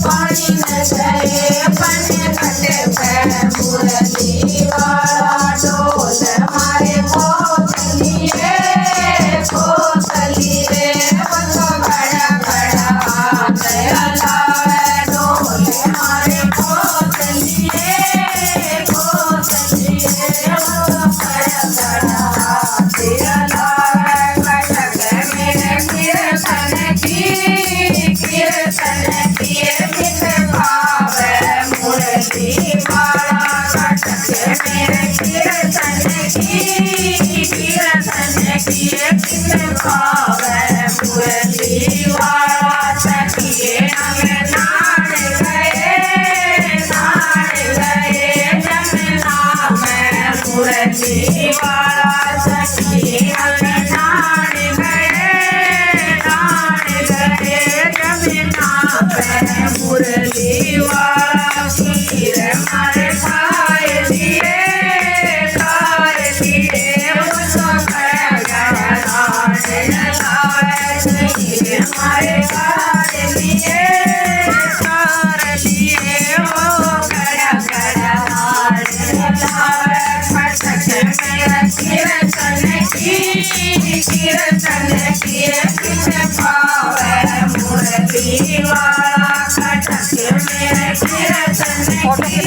पानी न गए पन घट पे मुरली वाला ढोल मारे कोतलिए कोतलिए वो तो बड़ा बड़ा हाथ हलावे ढोल मारे कोतलिए कोतलिए वो तो बड़ा बड़ा हाथ हलावे कटक मेरे कीर्तन की कित भावे मुरली वाला कटक मेरे कीर्तन की कित भावे मुरली वाला सखिए हम नाड़ गए जमुना में मुरली वाला सखिए हम नाड़ गए जमुना में मुरली वाला खीर मारे खाए लिए वो तो हमारे खाए लिए वो गड़ा गड़ा लावे खटक मेरा कीर्तन की कित भावे मुरली वाला खटक मेरे कीर्तन की